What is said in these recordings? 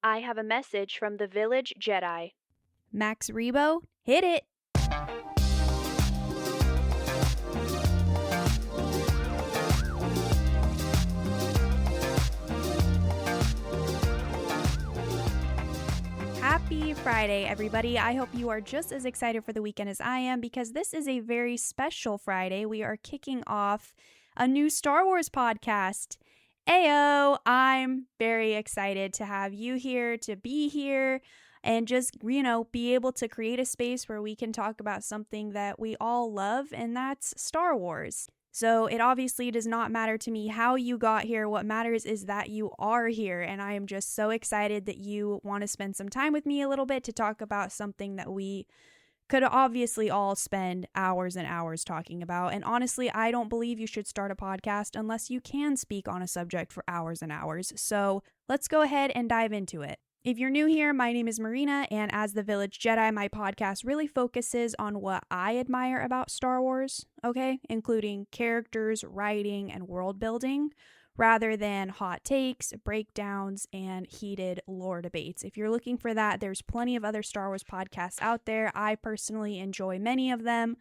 I have a message from the Village Jedi. Max Rebo, hit it! Happy Friday, everybody. I hope you are just as excited for the weekend as I am because this is a very special Friday. We are kicking off a new Star Wars podcast. Ayo, I'm very excited to have you here, to be here, and just, be able to create a space where we can talk about something that we all love, and that's Star Wars. So it obviously does not matter to me how you got here. What matters is that you are here, and I am just so excited that you want to spend some time with me a little bit to talk about something that we could obviously all spend hours and hours talking about. And honestly, I don't believe you should start a podcast unless you can speak on a subject for hours and hours. So let's go ahead and dive into it. If you're new here, my name is Marina, and as the Village Jedi, my podcast really focuses on what I admire about Star Wars, okay? Including characters, writing, and world building, rather than hot takes, breakdowns, and heated lore debates. If you're looking for that, there's plenty of other Star Wars podcasts out there. I personally enjoy many of them,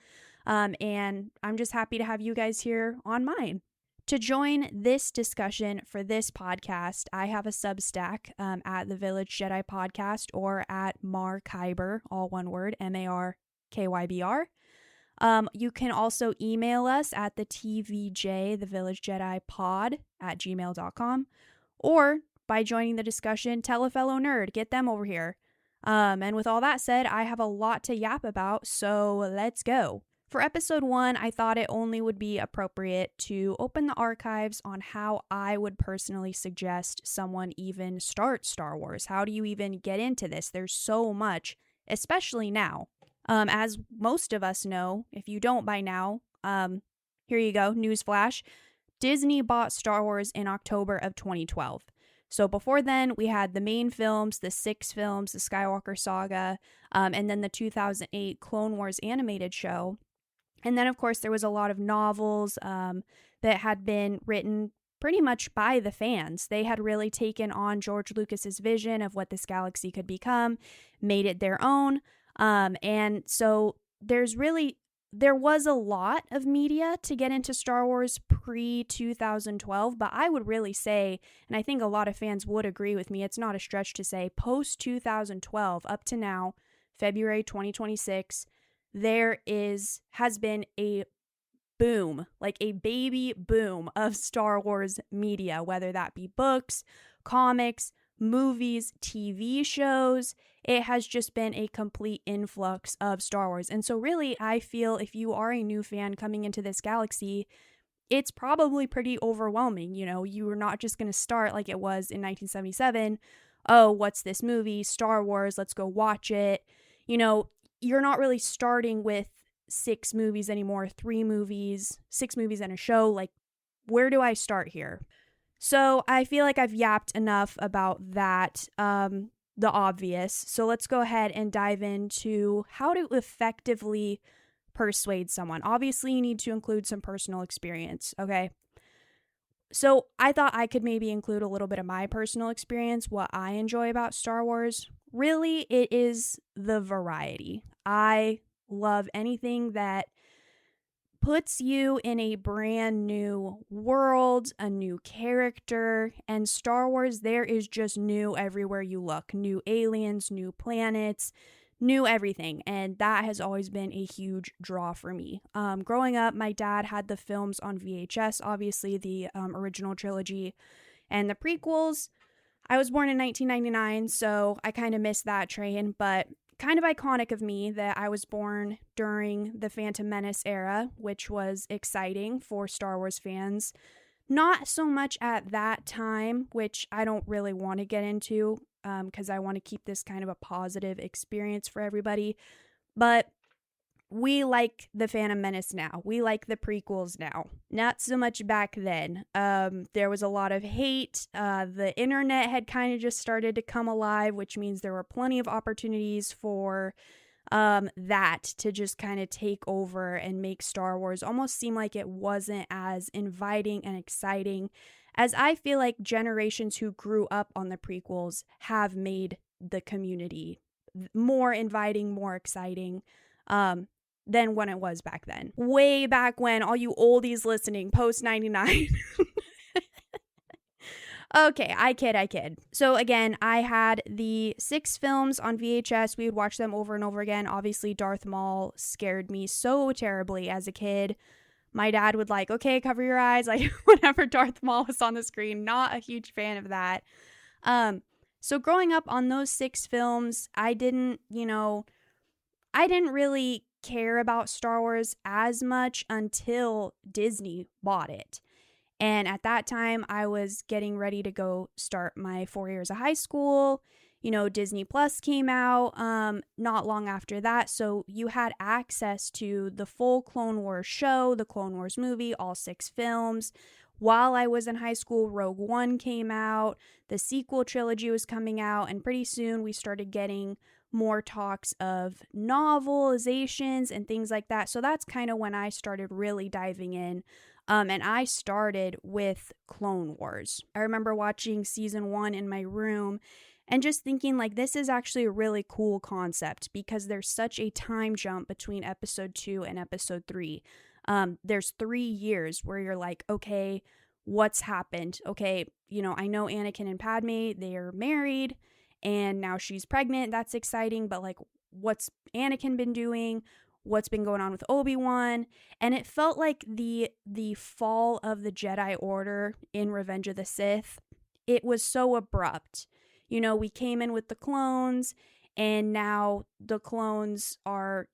and I'm just happy to have you guys here on mine. To join this discussion for this podcast, I have a Substack at the Village Jedi Podcast or at Mar Kyber, all one word, MARKYBR. You can also email us at the TVJ, the Village Jedi Pod at gmail.com, or by joining the discussion, tell a fellow nerd, get them over here. And with all that said, I have a lot to yap about, so let's go. For episode 1, I thought it only would be appropriate to open the archives on how I would personally suggest someone even start Star Wars. How do you even get into this? There's so much, especially now. As most of us know, if you don't by now, here you go, newsflash. Disney bought Star Wars in October of 2012. So before then, we had the main films, the 6 films, the Skywalker Saga, and then the 2008 Clone Wars animated show. And then, of course, there was a lot of novels that had been written pretty much by the fans. They had really taken on George Lucas's vision of what this galaxy could become, made it their own. And so there was a lot of media to get into Star Wars pre-2012, but I would really say, and I think a lot of fans would agree with me, it's not a stretch to say, post-2012 up to now, February 2026, there has been a boom, like a baby boom of Star Wars media, whether that be books, comics, movies, TV shows. It has just been a complete influx of Star Wars. And so really, I feel if you are a new fan coming into this galaxy, it's probably pretty overwhelming. You are not just going to start like it was in 1977. Oh, what's this movie? Star Wars, let's go watch it. You're not really starting with 6 movies anymore, 3 movies, 6 movies and a show. Like, where do I start here? So I feel like I've yapped enough about that, the obvious. So let's go ahead and dive into how to effectively persuade someone. Obviously, you need to include some personal experience, okay? So I thought I could maybe include a little bit of my personal experience, what I enjoy about Star Wars. Really, it is the variety. I love anything that puts you in a brand new world, a new character, and Star Wars, there is just new everywhere you look. New aliens, new planets, new everything, and that has always been a huge draw for me. Growing up, my dad had the films on VHS, obviously the original trilogy and the prequels. I was born in 1999, so I kind of missed that train, but kind of iconic of me that I was born during the Phantom Menace era, which was exciting for Star Wars fans. Not so much at that time, which I don't really want to get into because I want to keep this kind of a positive experience for everybody. But we like the Phantom Menace now. We like the prequels now. Not so much back then. There was a lot of hate. The internet had kind of just started to come alive, which means there were plenty of opportunities for that to just kind of take over and make Star Wars almost seem like it wasn't as inviting and exciting as I feel like generations who grew up on the prequels have made the community more inviting, more exciting, than when it was back then. Way back when, all you oldies listening, post 99. Okay, I kid. So again, I had the 6 films on VHS. We would watch them over and over again. Obviously, Darth Maul scared me so terribly as a kid. My dad would like, okay, cover your eyes, like whenever Darth Maul was on the screen. Not a huge fan of that. So growing up on those 6 films, I didn't really care about Star Wars as much until Disney bought it. And at that time, I was getting ready to go start my 4 years of high school. Disney Plus came out not long after that. So you had access to the full Clone Wars show, the Clone Wars movie, all 6 films. While I was in high school, Rogue One came out. The sequel trilogy was coming out. And pretty soon we started getting more talks of novelizations and things like that. So that's kind of when I started really diving in. And I started with Clone Wars. I remember watching season 1 in my room and just thinking like, this is actually a really cool concept because there's such a time jump between episode 2 and episode 3. There's 3 years where you're like, okay, what's happened? Okay, I know Anakin and Padme, they are married and now she's pregnant. That's exciting. But like, what's Anakin been doing? What's been going on with Obi-Wan? And it felt like the fall of the Jedi Order in Revenge of the Sith, it was so abrupt. We came in with the clones and now the clones are,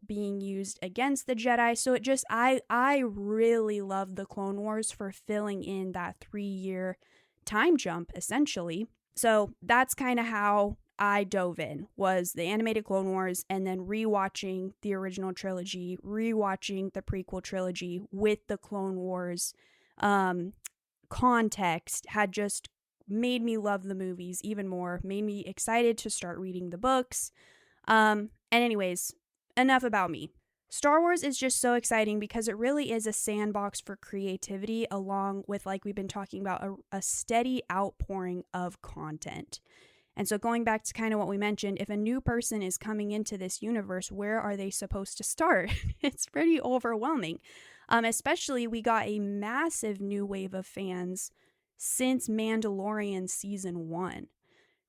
being used against the Jedi. So it just, I really love the Clone Wars for filling in that 3-year time jump, essentially. So that's kind of how I dove in, was the animated Clone Wars, and then rewatching the original trilogy, rewatching the prequel trilogy with the Clone Wars context had just made me love the movies even more, made me excited to start reading the books. And anyways, enough about me. Star Wars is just so exciting because it really is a sandbox for creativity, along with, like we've been talking about, a steady outpouring of content. And so going back to kind of what we mentioned, if a new person is coming into this universe, where are they supposed to start? It's pretty overwhelming. Especially we got a massive new wave of fans since Mandalorian season 1,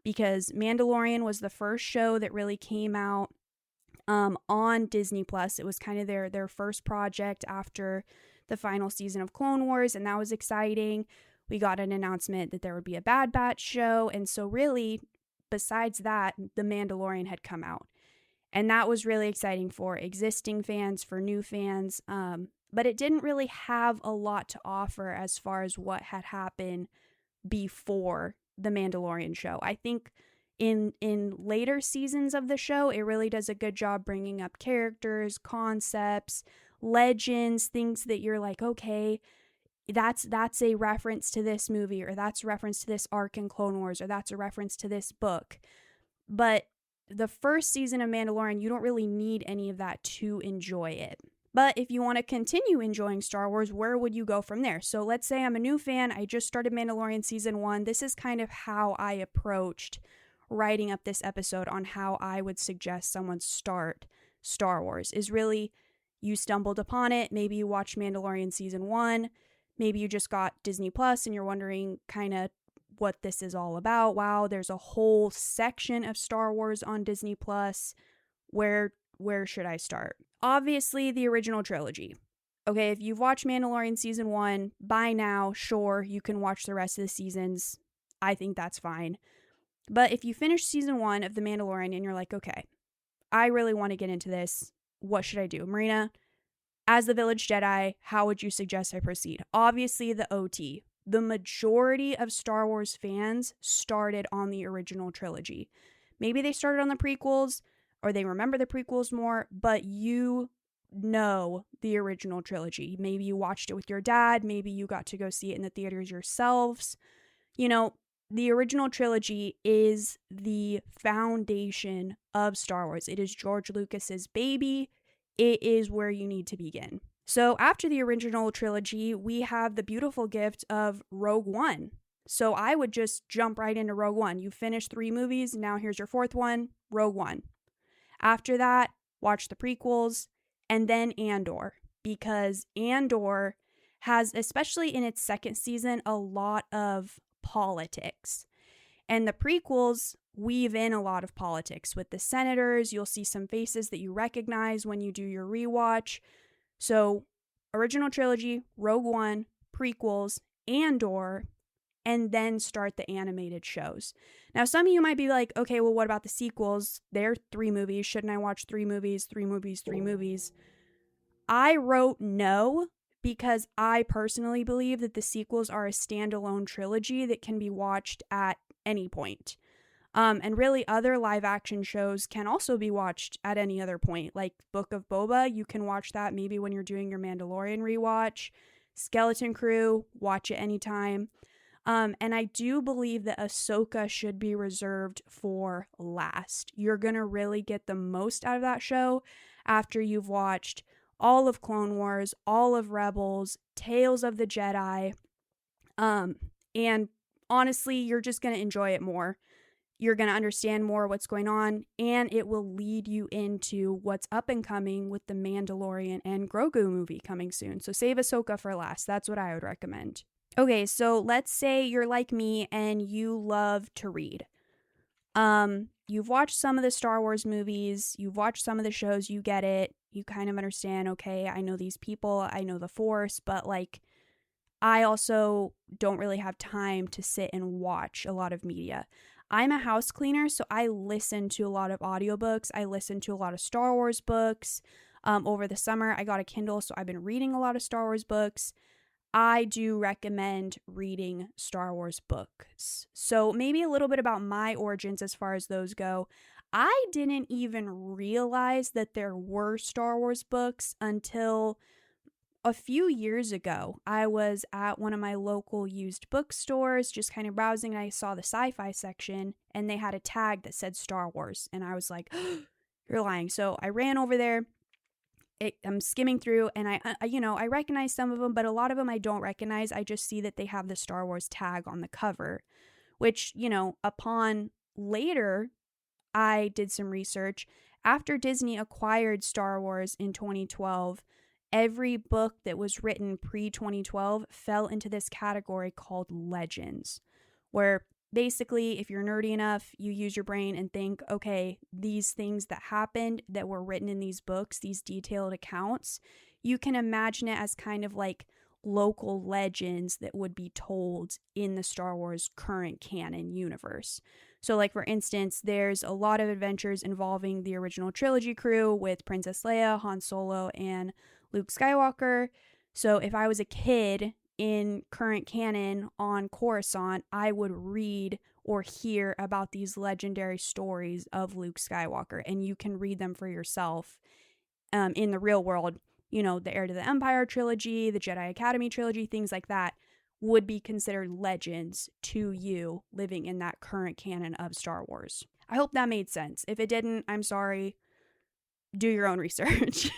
because Mandalorian was the first show that really came out on Disney Plus. It was kind of their first project after the final season of Clone Wars, and that was exciting. We got an announcement that there would be a Bad Batch show, and so really, besides that, The Mandalorian had come out. And that was really exciting for existing fans, for new fans, but it didn't really have a lot to offer as far as what had happened before The Mandalorian show. I think in later seasons of the show, it really does a good job bringing up characters, concepts, legends, things that you're like, okay, that's a reference to this movie, or that's a reference to this arc in Clone Wars, or that's a reference to this book. But the first season of Mandalorian, you don't really need any of that to enjoy it. But if you want to continue enjoying Star Wars, where would you go from there? So let's say I'm a new fan. I just started Mandalorian season 1. This is kind of how I approached writing up this episode on how I would suggest someone start Star Wars. Is really, you stumbled upon it. Maybe you watched Mandalorian season 1. Maybe you just got Disney Plus and you're wondering kind of what this is all about. Wow, there's a whole section of Star Wars on Disney Plus. Where should I start? Obviously, the original trilogy. Okay, if you've watched Mandalorian season 1, by now, sure, you can watch the rest of the seasons. I think that's fine. But if you finish season 1 of The Mandalorian and you're like, okay, I really want to get into this, what should I do? Marina, as the Village Jedi, how would you suggest I proceed? Obviously, the OT. The majority of Star Wars fans started on the original trilogy. Maybe they started on the prequels, or they remember the prequels more, but you know the original trilogy. Maybe you watched it with your dad. Maybe you got to go see it in the theaters yourselves. The original trilogy is the foundation of Star Wars. It is George Lucas's baby. It is where you need to begin. So after the original trilogy, we have the beautiful gift of Rogue One. So I would just jump right into Rogue One. You finished 3 movies, now here's your 4th one, Rogue One. After that, watch the prequels and then Andor, because Andor has, especially in its 2nd season, a lot of politics. And the prequels weave in a lot of politics with the senators. You'll see some faces that you recognize when you do your rewatch. So, original trilogy, Rogue One, prequels, Andor, and then start the animated shows. Now, some of you might be like, okay, well, what about the sequels? They're 3 movies. Shouldn't I watch 3 movies, 3 movies, 3 movies? I wrote no because I personally believe that the sequels are a standalone trilogy that can be watched at any point. And really, other live action shows can also be watched at any other point. Like Book of Boba, you can watch that maybe when you're doing your Mandalorian rewatch. Skeleton Crew, watch it anytime. And I do believe that Ahsoka should be reserved for last. You're going to really get the most out of that show after you've watched all of Clone Wars, all of Rebels, Tales of the Jedi. And honestly, you're just going to enjoy it more. You're going to understand more what's going on, and it will lead you into what's up and coming with the Mandalorian and Grogu movie coming soon. So save Ahsoka for last. That's what I would recommend. Okay, so let's say you're like me and you love to read. You've watched some of the Star Wars movies, you've watched some of the shows, you get it. You kind of understand, okay, I know these people, I know the Force, but like, I also don't really have time to sit and watch a lot of media. I'm a house cleaner, so I listen to a lot of audiobooks. I listen to a lot of Star Wars books. Over the summer, I got a Kindle, so I've been reading a lot of Star Wars books. I do recommend reading Star Wars books. So maybe a little bit about my origins as far as those go. I didn't even realize that there were Star Wars books until a few years ago. I was at one of my local used bookstores just kind of browsing, and I saw the sci-fi section and they had a tag that said Star Wars, and I was like, you're lying. So I ran over there. I'm skimming through, and I recognize some of them, but a lot of them I don't recognize. I just see that they have the Star Wars tag on the cover, which, upon later, I did some research. After Disney acquired Star Wars in 2012, every book that was written pre-2012 fell into this category called legends, where basically, if you're nerdy enough, you use your brain and think, okay, these things that happened that were written in these books, these detailed accounts, you can imagine it as kind of like local legends that would be told in the Star Wars current canon universe. So, like, for instance, there's a lot of adventures involving the original trilogy crew with Princess Leia, Han Solo, and Luke Skywalker. So if I was a kid in current canon on Coruscant, I would read or hear about these legendary stories of Luke Skywalker, and you can read them for yourself in the real world. The Heir to the Empire trilogy, the Jedi Academy trilogy, things like that would be considered legends to you living in that current canon of Star Wars. I hope that made sense. If it didn't, I'm sorry. Do your own research.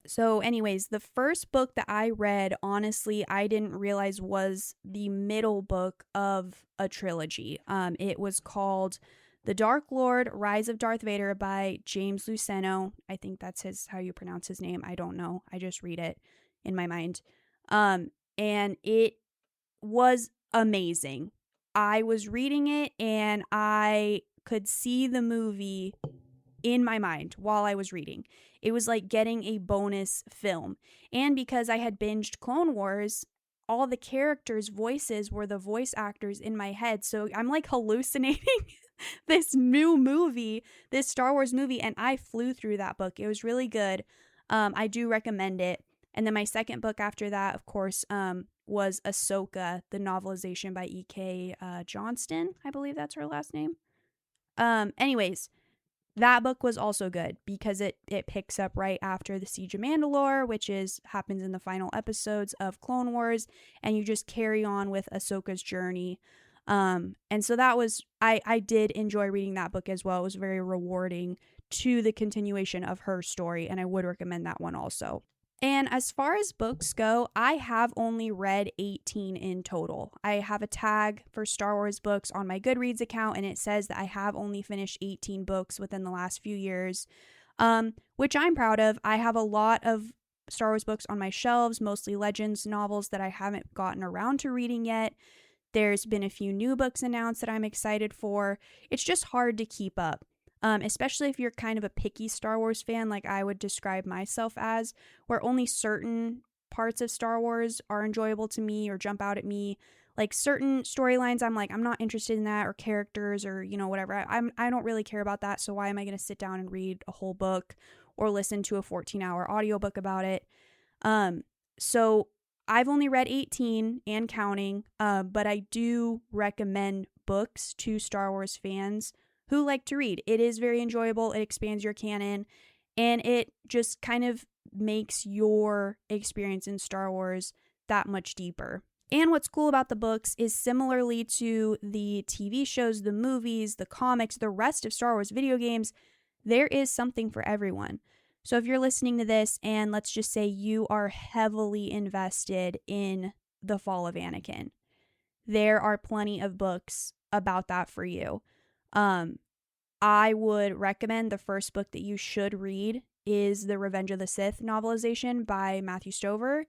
So anyways, the first book that I read, honestly, I didn't realize was the middle book of a trilogy. It was called The Dark Lord, Rise of Darth Vader by James Luceno. I think that's how you pronounce his name. I don't know. I just read it in my mind. And it was amazing. I was reading it and I could see the movie in my mind while I was reading. It was like getting a bonus film. And because I had binged Clone Wars, all the characters' voices were the voice actors in my head. So I'm like hallucinating this new movie, this Star Wars movie, and I flew through that book. It was really good. I do recommend it. And then my second book after that, of course, was Ahsoka, the novelization by E.K. Johnston. I believe that's her last name. Anyways, that book was also good because it picks up right after the Siege of Mandalore, which happens in the final episodes of Clone Wars, and you just carry on with Ahsoka's journey. And so that was, I did enjoy reading that book as well. It was very rewarding to the continuation of her story, and I would recommend that one also. And as far as books go, I have only read 18 in total. I have a tag for Star Wars books on my Goodreads account, and it says that I have only finished 18 books within the last few years, which I'm proud of. I have a lot of Star Wars books on my shelves, mostly Legends novels that I haven't gotten around to reading yet. There's been a few new books announced that I'm excited for. It's just hard to keep up. Especially if you're kind of a picky Star Wars fan, like I would describe myself as, where only certain parts of Star Wars are enjoyable to me or jump out at me. Like certain storylines, I'm like, I'm not interested in that, or characters, or whatever. I don't really care about that. So why am I going to sit down and read a whole book or listen to a 14-hour audiobook about it? So I've only read 18 and counting, but I do recommend books to Star Wars fans who like to read. It is very enjoyable. It expands your canon, and it just kind of makes your experience in Star Wars that much deeper. And what's cool about the books is, similarly to the TV shows, the movies, the comics, the rest of Star Wars video games, there is something for everyone. So if you're listening to this and let's just say you are heavily invested in the fall of Anakin, there are plenty of books about that for you. I would recommend the first book that you should read is the Revenge of the Sith novelization by Matthew Stover.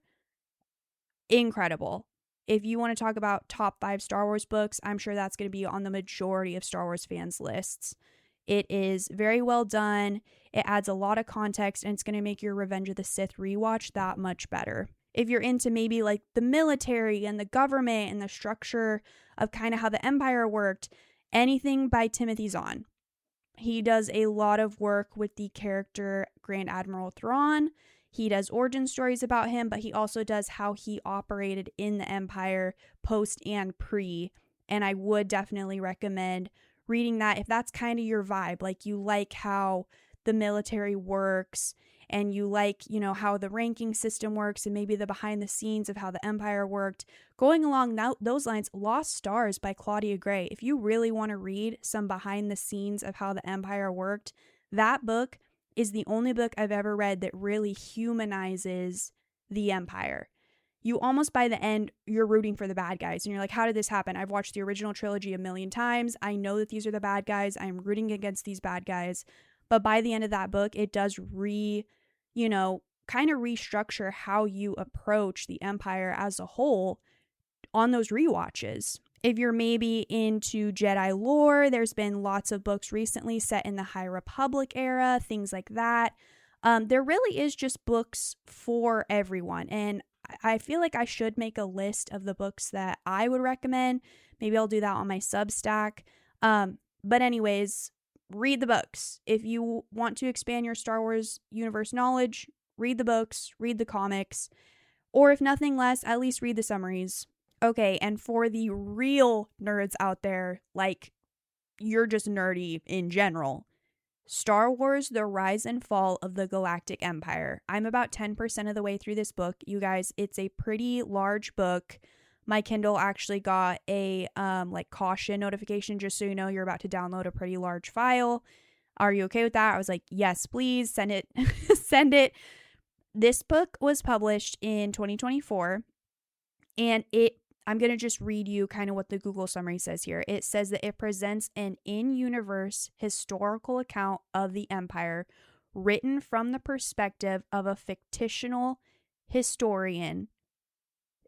Incredible. If you want to talk about top 5 Star Wars books, I'm sure that's going to be on the majority of Star Wars fans' lists. It is very well done. It adds a lot of context, and it's going to make your Revenge of the Sith rewatch that much better. If you're into maybe like the military and the government and the structure of kind of how the Empire worked, anything by Timothy Zahn. He does a lot of work with the character Grand Admiral Thrawn. He does origin stories about him, but he also does how he operated in the Empire post and pre. And I would definitely recommend reading that if that's kind of your vibe. Like you like how the military works, and you like, how the ranking system works, and maybe the behind the scenes of how the Empire worked. Going along those lines, Lost Stars by Claudia Gray. If you really want to read some behind the scenes of how the Empire worked, that book is the only book I've ever read that really humanizes the Empire. You almost, by the end, you're rooting for the bad guys. And you're like, how did this happen? I've watched the original trilogy a million times. I know that these are the bad guys. I'm rooting against these bad guys. But by the end of that book, it does kind of restructure how you approach the Empire as a whole on those rewatches. If you're maybe into Jedi lore, there's been lots of books recently set in the High Republic era, things like that. There really is just books for everyone. And I feel like I should make a list of the books that I would recommend. Maybe I'll do that on my Substack. But anyways, read the books. If you want to expand your Star Wars universe knowledge, read the books, read the comics, or if nothing less, at least read the summaries. Okay, and for the real nerds out there, like you're just nerdy in general, Star Wars: The Rise and Fall of the Galactic Empire. I'm about 10% of the way through this book. You guys, it's a pretty large book. My Kindle actually got a caution notification, just so you know you're about to download a pretty large file. Are you okay with that? I was like, yes, please send it. Send it. This book was published in 2024, and I'm going to just read you kind of what the Google summary says here. It says that it presents an in-universe historical account of the Empire written from the perspective of a fictional historian.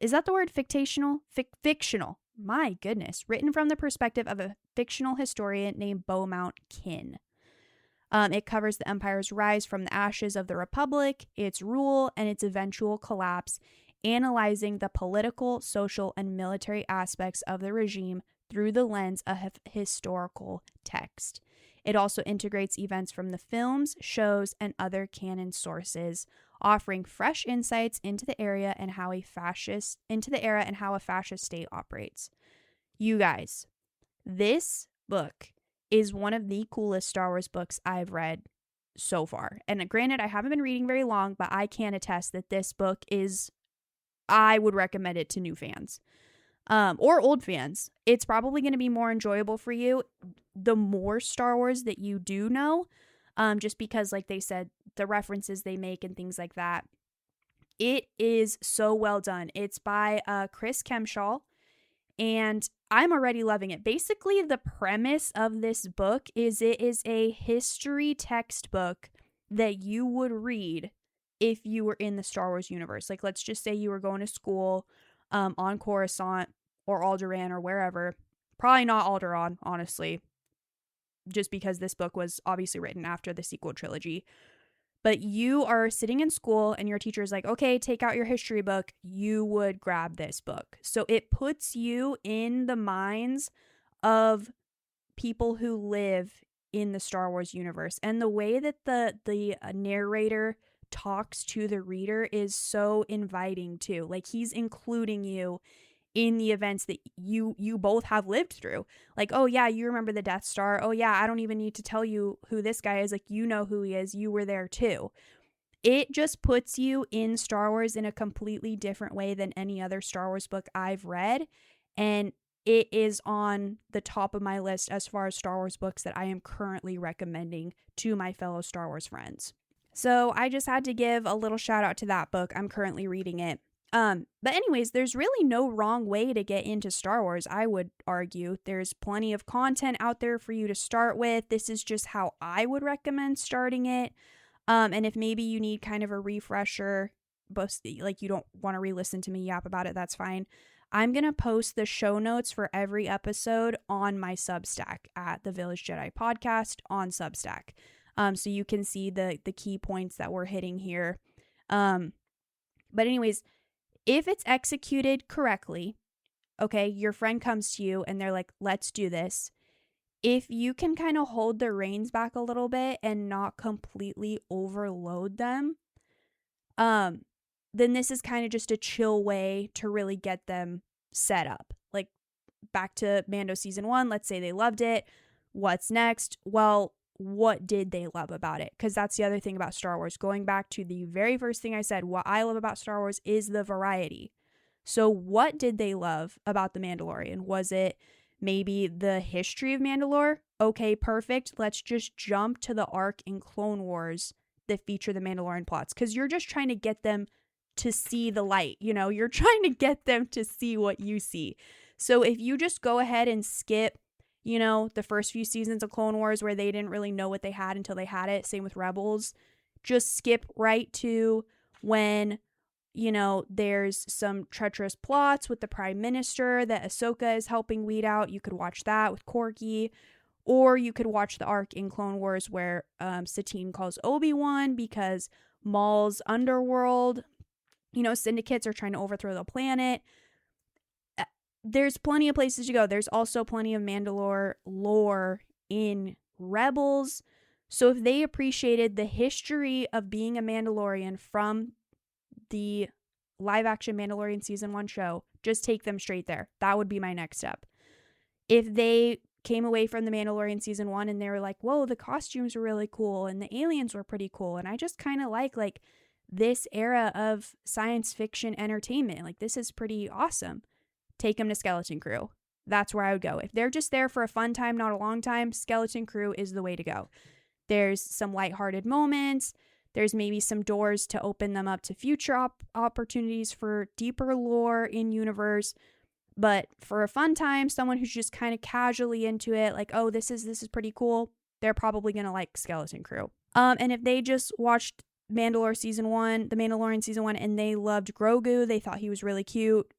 Is that the word fictional? Fictional. My goodness. Written from the perspective of a fictional historian named Beaumont Kin. It covers the Empire's rise from the ashes of the Republic, its rule, and its eventual collapse, analyzing the political, social, and military aspects of the regime through the lens of historical text. It also integrates events from the films, shows, and other canon sources, offering fresh insights into the era and how a fascist state operates. You guys, this book is one of the coolest Star Wars books I've read so far. And granted, I haven't been reading very long, but I can attest that this book I would recommend it to new fans. Or old fans. It's probably going to be more enjoyable for you the more Star Wars that you do know, just because, like they said, the references they make and things like that. It is so well done. It's by Chris Kemshaw, and I'm already loving it. Basically, the premise of this book is it is a history textbook that you would read if you were in the Star Wars universe. Like, let's just say you were going to school on Coruscant or Alderaan or wherever. Probably not Alderaan, honestly, just because this book was obviously written after the sequel trilogy. But you are sitting in school and your teacher is like, okay, take out your history book. You would grab this book. So it puts you in the minds of people who live in the Star Wars universe. And the way that the narrator talks to the reader is so inviting too. Like, he's including you in the events that you both have lived through. Like, oh yeah, you remember the Death Star. Oh yeah, I don't even need to tell you who this guy is. Like, you know who he is. You were there too. It just puts you in Star Wars in a completely different way than any other Star Wars book I've read. And it is on the top of my list as far as Star Wars books that I am currently recommending to my fellow Star Wars friends. So I just had to give a little shout out to that book. I'm currently reading it. But anyways, there's really no wrong way to get into Star Wars, I would argue. There's plenty of content out there for you to start with. This is just how I would recommend starting it. And if maybe you need kind of a refresher, but like you don't want to re-listen to me yap about it, that's fine. I'm going to post the show notes for every episode on my Substack at the Village Jedi podcast on Substack. So you can see the key points that we're hitting here. But anyways, if it's executed correctly, okay, your friend comes to you and they're like, let's do this. If you can kind of hold the reins back a little bit and not completely overload them, then this is kind of just a chill way to really get them set up. Like, back to Mando season 1, let's say they loved it. What's next? Well, what did they love about it? Because that's the other thing about Star Wars. Going back to the very first thing I said, what I love about Star Wars is the variety. So what did they love about The Mandalorian? Was it maybe the history of Mandalore? Okay, perfect. Let's just jump to the arc in Clone Wars that feature the Mandalorian plots, because you're just trying to get them to see the light. You know, you're trying to get them to see what you see. So if you just go ahead and skip, you know, the first few seasons of Clone Wars where they didn't really know what they had until they had it. Same with Rebels. Just skip right to when, you know, there's some treacherous plots with the Prime Minister that Ahsoka is helping weed out. You could watch that with Corky. Or you could watch the arc in Clone Wars where Satine calls Obi-Wan because Maul's underworld, you know, syndicates are trying to overthrow the planet. There's plenty of places to go. There's also plenty of Mandalore lore in Rebels. So if they appreciated the history of being a Mandalorian from the live action Mandalorian season 1 show, just take them straight there. That would be my next step. If they came away from the Mandalorian season 1 and they were like, whoa, the costumes were really cool and the aliens were pretty cool, and I just kind of like this era of science fiction entertainment, like this is pretty awesome, take them to Skeleton Crew. That's where I would go. If they're just there for a fun time, not a long time, Skeleton Crew is the way to go. There's some lighthearted moments. There's maybe some doors to open them up to future opportunities for deeper lore in universe. But for a fun time, someone who's just kind of casually into it, like, oh, this is pretty cool, they're probably going to like Skeleton Crew. And if they just watched the Mandalorian season 1, and they loved Grogu, they thought he was really cute,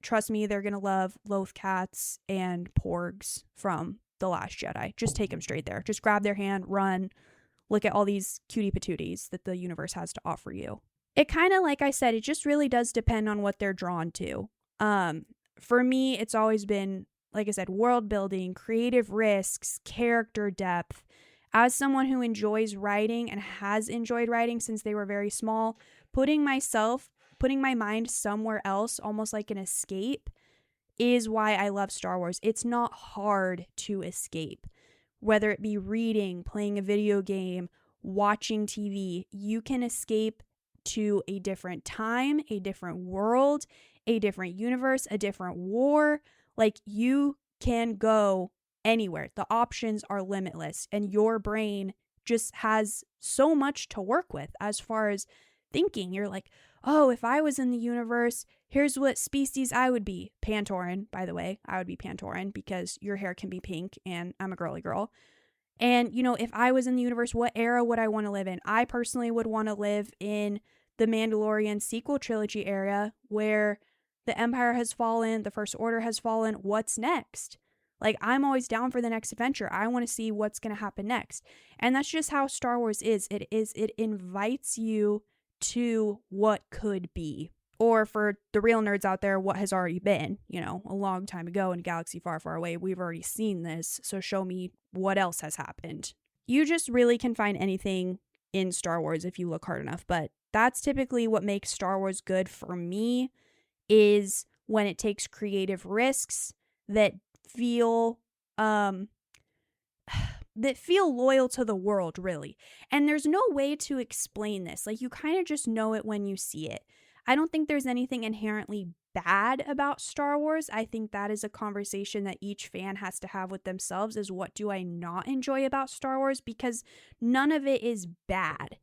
trust me, they're going to love Loth Cats and Porgs from The Last Jedi. Just take them straight there. Just grab their hand, run, look at all these cutie patooties that the universe has to offer you. It kind of, like I said, it just really does depend on what they're drawn to. For me, it's always been, like I said, world building, creative risks, character depth. As someone who enjoys writing and has enjoyed writing since they were very small, putting my mind somewhere else, almost like an escape, is why I love Star Wars. It's not hard to escape. Whether it be reading, playing a video game, watching TV, you can escape to a different time, a different world, a different universe, a different war. Like, you can go anywhere. The options are limitless, and your brain just has so much to work with as far as thinking. You're like, oh, if I was in the universe, here's what species I would be. Pantoran, by the way. I would be Pantoran because your hair can be pink and I'm a girly girl. And, if I was in the universe, what era would I want to live in? I personally would want to live in the Mandalorian sequel trilogy era where the Empire has fallen, the First Order has fallen. What's next? Like, I'm always down for the next adventure. I want to see what's going to happen next. And that's just how Star Wars is. It invites you to what could be. Or for the real nerds out there, what has already been, a long time ago in a galaxy far, far away. We've already seen this, so show me what else has happened. You just really can find anything in Star Wars if you look hard enough, but that's typically what makes Star Wars good for me, is when it takes creative risks that feel loyal to the world, really. And there's no way to explain this. Like, you kind of just know it when you see it. I don't think there's anything inherently bad about Star Wars. I think that is a conversation that each fan has to have with themselves, is what do I not enjoy about Star Wars? Because none of it is bad.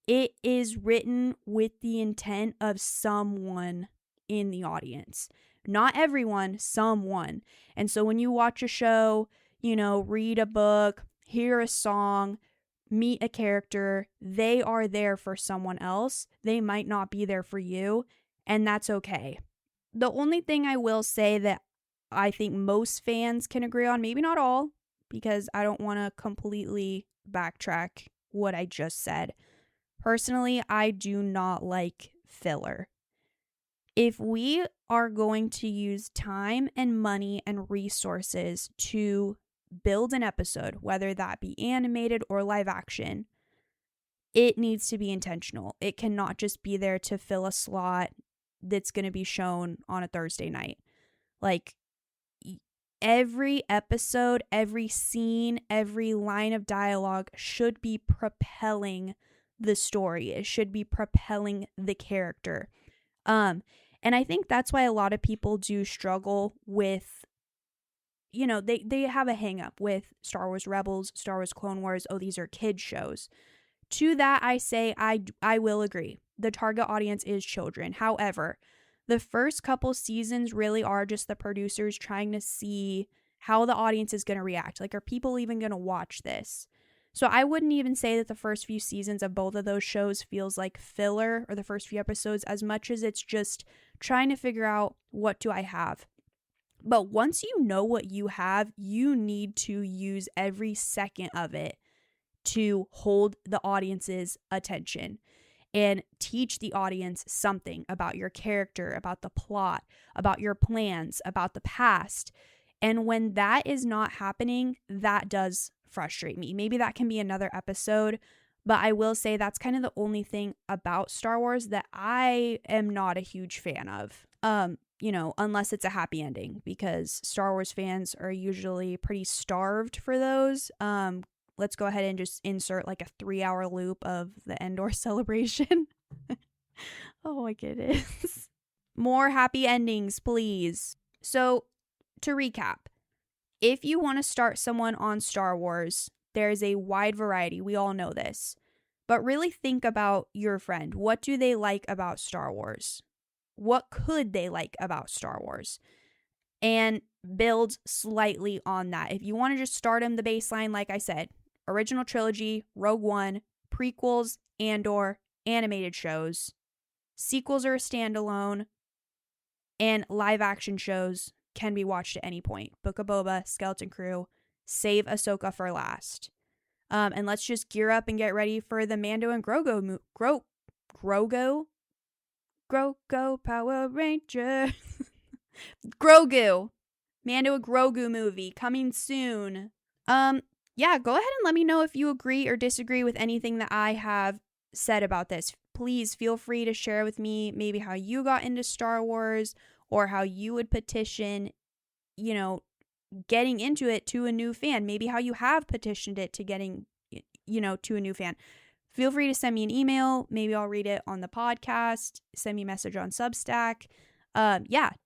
It is written with the intent of someone in the audience. Not everyone, someone. And so when you watch a show, read a book, hear a song, meet a character, they are there for someone else. They might not be there for you, and that's okay. The only thing I will say that I think most fans can agree on, maybe not all, because I don't want to completely backtrack what I just said. Personally, I do not like filler. If we are going to use time and money and resources to build an episode, whether that be animated or live action, it needs to be intentional. It cannot just be there to fill a slot that's going to be shown on a Thursday night. Like, every episode, every scene, every line of dialogue should be propelling the story. It should be propelling the character. And I think that's why a lot of people do struggle with, they have a hang up with Star Wars Rebels, Star Wars Clone Wars. Oh, these are kid shows. To that, I say I will agree. The target audience is children. However, the first couple seasons really are just the producers trying to see how the audience is going to react. Like, are people even going to watch this? So I wouldn't even say that the first few seasons of both of those shows feels like filler, or the first few episodes, as much as it's just trying to figure out, what do I have? But once you know what you have, you need to use every second of it to hold the audience's attention and teach the audience something about your character, about the plot, about your plans, about the past. And when that is not happening, that does frustrate me. Maybe that can be another episode, but I will say that's kind of the only thing about Star Wars that I am not a huge fan of. Unless it's a happy ending, because Star Wars fans are usually pretty starved for those. Let's go ahead and just insert like a 3-hour loop of the Endor celebration. Oh my goodness. More happy endings, please. So, to recap, if you want to start someone on Star Wars, there is a wide variety. We all know this. But really think about your friend. What do they like about Star Wars? What could they like about Star Wars? And build slightly on that. If you want to just start them the baseline, like I said, original trilogy, Rogue One, prequels, Andor, animated shows. Sequels are a standalone, and live action shows can be watched at any point. Book of Boba, Skeleton Crew, save Ahsoka for last. And let's just gear up and get ready for the Mando and Grogu Power Ranger. Grogu. Mando and Grogu movie coming soon. Yeah, go ahead and let me know if you agree or disagree with anything that I have said about this. Please feel free to share with me maybe how you got into Star Wars, or how you would petition, getting into it to a new fan. Maybe how you have petitioned it to getting, to a new fan. Feel free to send me an email. Maybe I'll read it on the podcast. Send me a message on Substack.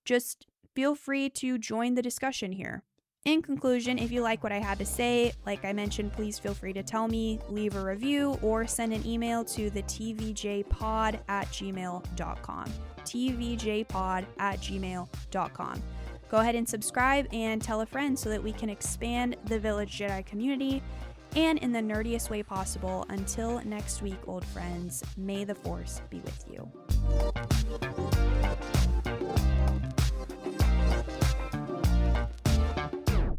Just feel free to join the discussion here. In conclusion, if you like what I had to say, like I mentioned, please feel free to tell me, leave a review, or send an email to the tvjpod@gmail.com. tvjpod@gmail.com. Go ahead and subscribe and tell a friend so that we can expand the Village Jedi community and in the nerdiest way possible. Until next week, old friends, may the Force be with you.